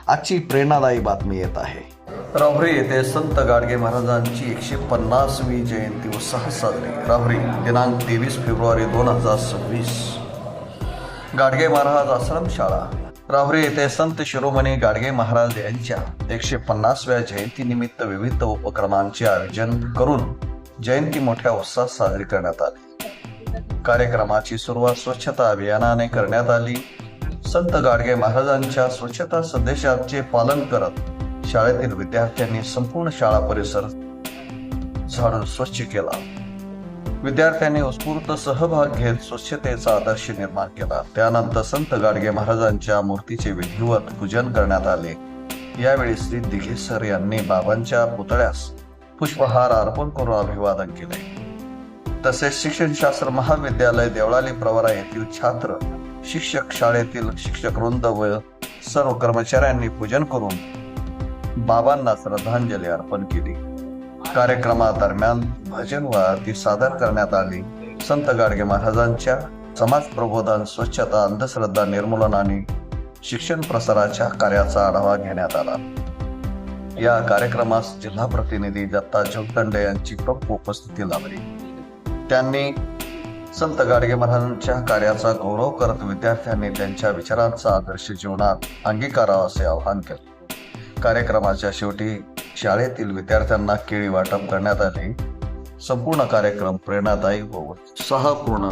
आजची प्रेरणादायी बातमी येत आहे। राहुरी येथे संत गाडगे महाराजांची 150वी जयंती उत्साहात साजरी। राहुरी दिनांक 23 फेब्रुवारी 2026। गाडगे महाराज आश्रमशाळा राहुरी येथे संत शिरोमणी गाडगे महाराज यांच्या 150व्या जयंतीनिमित्त विविध उपक्रमांचे आयोजन करून जयंती मोठ्या उत्साहात साजरी करण्यात आली। कार्यक्रमाची सुरुवात स्वच्छता अभियानाने करण्यात आली। संत गाडगे महाराजांच्या स्वच्छता संदेशाचे पालन करत शाळेतील विद्यार्थ्यांनी संपूर्ण शाळा परिसर झाडून स्वच्छ केला। विद्यार्थ्यांनी उत्स्फूर्त सहभाग घेत स्वच्छतेचा आदर्श निर्माण केला। त्यानंतर संत गाडगे महाराजांच्या मूर्तीचे विधिवत पूजन करण्यात आले। यावेळी श्री दिघे सर यांनी बाबांच्या पुतळ्यास पुष्पहार अर्पण करून अभिवादन केले। तसेच शिक्षणशास्त्र महाविद्यालय देवळाली प्रवरा येथील छात्र, शिक्षक, शाळेतील शिक्षक वृंद व सर्व कर्मचाऱ्यांनी पूजन करून बाबांना श्रद्धांजली अर्पण केली। कार्यक्रमादरम्यान भजन व आरती सादर करण्यात आली। संत गाडगे महाराजांच्या समाज प्रबोधन, स्वच्छता, अंधश्रद्धा निर्मूलन आणि शिक्षण प्रसाराच्या कार्याचा आढावा घेण्यात आला। या कार्यक्रमास जिल्हा प्रतिनिधी दत्ता जोगदंडे यांची प्रमुख उपस्थिती लाभली। त्यांनी संत गाडगे महाराजांच्या कार्याचा गौरव करत विद्यार्थ्यांनी त्यांच्या विचारांचा आदर्श जीवनात अंगीकारावा असे आवाहन केले। कार्यक्रमाच्या शेवटी शाळेतील विद्यार्थ्यांना केळी वाटप करण्यात आले। संपूर्ण कार्यक्रम प्रेरणादायी व उत्साहपूर्ण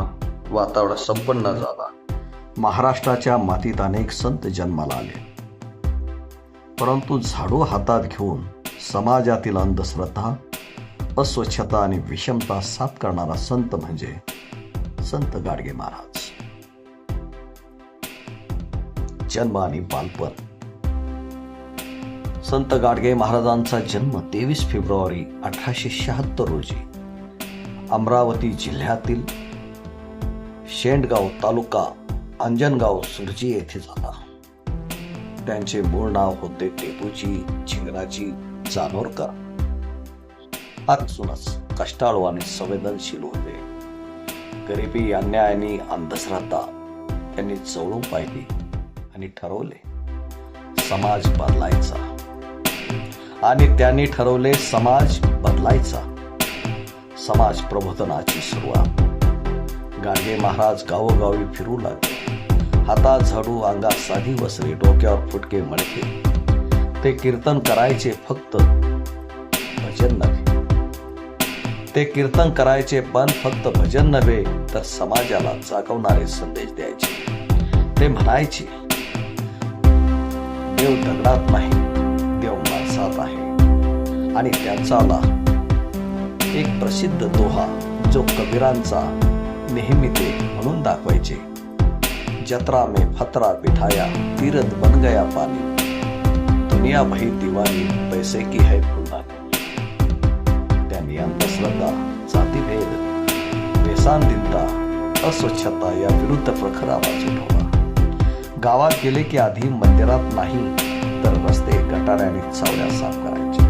वातावरण संपन्न झाला। महाराष्ट्राच्या मातीत अनेक संत जन्माला आले, परंतु झाडू हातात घेऊन समाजातील अंधश्रद्धा, अस्वच्छता आणि विषमता साफ करणारा संत म्हणजे संत गाडगे महाराज। जन्म आणि बालपण संत गाडगे महाराजांचा जन्म 23 फेब्रुवारी 1876 रोजी अमरावती जिल्ह्यातील शेंडगाव तालुका अंजनगाव सुरजी येथे झाला। त्यांचे मूळ नाव होते टेपूजी झिंगराजी जानोरकर। आजूनच कष्टाळू आणि संवेदनशील होते। गरिबी, अन्याय आणि अंधश्रद्धा त्यांनी चवळून पाहिली आणि ठरवले समाज बदलायचा। आणि त्यांनी ठरवले समाज बदलायचा। समाज प्रबोधनाची सुरुवात। गाडगे महाराज गावोगावी फिरू लागले। हातात झाडू, अंगात साधी वस्त्रे, डोक्यावर फुटके मडके। ते कीर्तन करायचे, फक्त भजन नव्हे। ते कीर्तन करायचे, पण फक्त भजन नव्हे तर समाजाला जागवणारे संदेश द्यायचे। ते म्हणायचे, देव दगडात नाही, देव माणसात आहे। आणि त्यांचा एक प्रसिद्ध दोहा जो कबीरांचा नेहमी ते म्हणून दाखवायचे, जत्रा में फतरा बिठाया, तीरथ बन गया पानी, दुनिया भई दीवानी, पैसे की है फुलदानी। त्यांनी अंधश्रद्धा, जातीभेद, व्यसनदिनता, अस्वच्छता या विरुद्ध प्रखर आवाज उठवला। गावात गेले की आधी मंदिरात नाही तर रस्ते, गटारे आणि चावड्या साफ करायचे।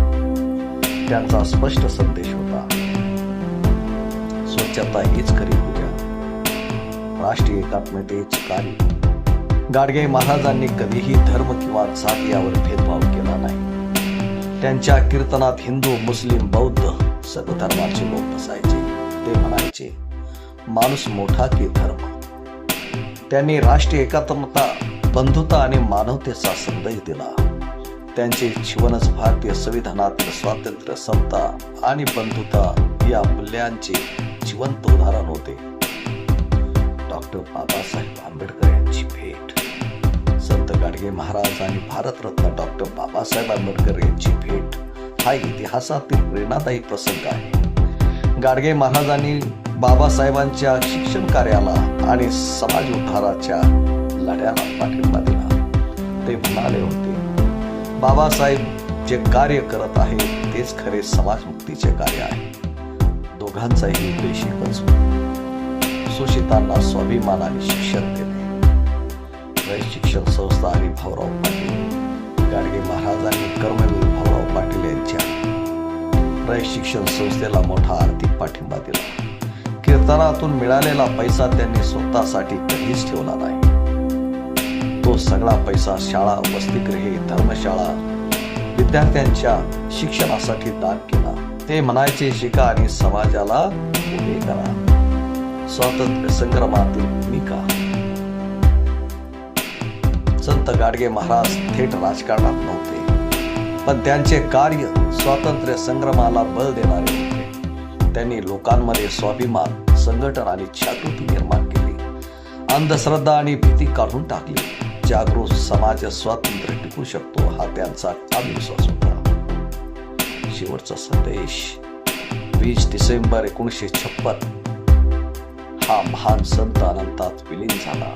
त्यांचा स्पष्ट संदेश होता, स्वच्छता हीच खरी पूजा, राष्ट्रीय एकात्मतेचे कार्य। गाडगे महाराजांनी कधीही धर्म किंवा जाती यावर भेदभाव केला नाही। त्यांच्या कीर्तनात हिंदू, मुस्लिम, बौद्ध सर्व धर्माचे लोक बसायचे। ते म्हणायचे, माणूस मोठा की धर्म। त्यांनी राष्ट्रीय एकात्मता, बंधुता आणि मानवतेचा संदेश दिला। त्यांचे जीवनच भारतीय संविधानातील स्वातंत्र्य, समता आणि बंधुता या मूल्यांचे जिवंत उदाहरण होते। डॉक्टर बाबासाहेब आंबेडकर यांची भेट। संत गाडगे महाराज आणि भारतरत्न डॉक्टर बाबासाहेब आंबेडकर यांची भेट हा इतिहासातील प्रेरणादायी प्रसंग आहे। गाडगे महाराजांनी बाबासाहेबांच्या शिक्षण कार्याला आणि समाज उद्धाराच्या लढ्याला पाठिंबा दिला। ते म्हणाले होते, बाबासाहेब जे कार्य करत आहेत तेच खरे समाजमुक्तीचे कार्य आहे। दोघांचाही उद्देश एकच, शोषितांना स्वाभिमान आणि शिक्षण देणे। रयत शिक्षण संस्था आणि भाऊराव पाटील। गाडगे महाराजांनी कर्मवीर भाऊराव पाटील यांच्या रयत शिक्षण संस्थेला मोठा आर्थिक पाठिंबा दिला। कीर्तनातून मिळालेला पैसा त्यांनी स्वतःसाठी कधीच ठेवला नाही। तो सगळा पैसा शाळा, वसतिगृहे, धर्मशाळा, विद्यार्थ्यांच्या शिक्षणासाठी दान केला. ते म्हणायचे, शिका आणि समाजाला उभे करा. स्वातंत्र्य संग्रामातील भूमिका. संत गाडगे महाराज थेट राजकारणात नव्हते, पण त्यांचे कार्य स्वातंत्र्य संग्रामाला बळ देणारे होते. त्यांनी लोकांमध्ये स्वाभिमान, संघटन आणि जागृती निर्माण केली. अंधश्रद्धा आणि भीती काढून टाकली. जागृत समाज स्वातंत्र्य टिकू शकतो हा त्यांचा आत्मविश्वास होता. शेवटचा संदेश. 20 डिसेंबर 1956 हा महान संत अनंतात विलीन झाला,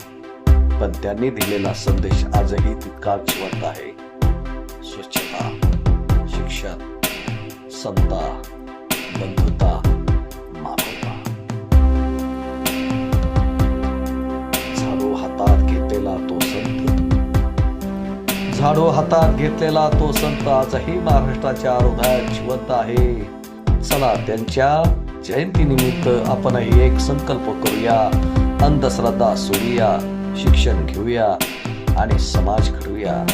पण त्यांनी दिलेला संदेश आजही तितकाच जिवंत आहे. स्वच्छता, शिक्षण, समता, बंधुता, मानवता. झाडू हातात घेतलेला तो संत, झाडू हातात घेतलेला तो संत आजही महाराष्ट्राच्या हृदयात जिवंत आहे. चला त्यांच्या जयंतीनिमित्त आपणही एक संकल्प करूया. अंधश्रद्धा सोडूया, शिक्षण घेऊया आणि समाज घडवूया.